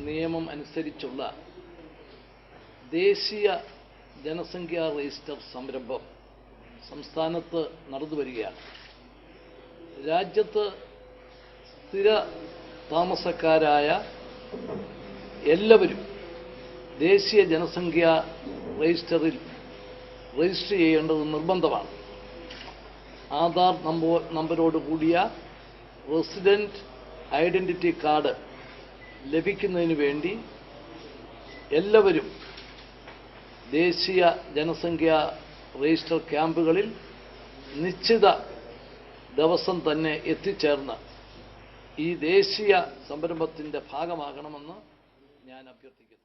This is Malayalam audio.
നിയമം അനുസരിച്ചുള്ള ദേശീയ ജനസംഖ്യാ രജിസ്റ്റർ സംരംഭം സംസ്ഥാനത്ത് നടന്നുവരികയാണ്. രാജ്യത്ത് സ്ഥിര താമസക്കാരായ എല്ലാവരും ദേശീയ ജനസംഖ്യാ രജിസ്റ്ററിൽ രജിസ്റ്റർ ചെയ്യേണ്ടത് നിർബന്ധമാണ്. ആധാർ നമ്പരോട് കൂടിയ റെസിഡൻറ്റ് ഐഡൻറ്റിറ്റി കാർഡ് ലഭിക്കുന്നതിന് വേണ്ടി എല്ലാവരും ദേശീയ ജനസംഖ്യാ രജിസ്റ്റർ ക്യാമ്പുകളിൽ നിശ്ചിത ദിവസം തന്നെ എത്തിച്ചേർന്ന് ഈ ദേശീയ സംരംഭത്തിൻ്റെ ഭാഗമാകണമെന്ന് ഞാൻ അഭ്യർത്ഥിക്കുന്നു.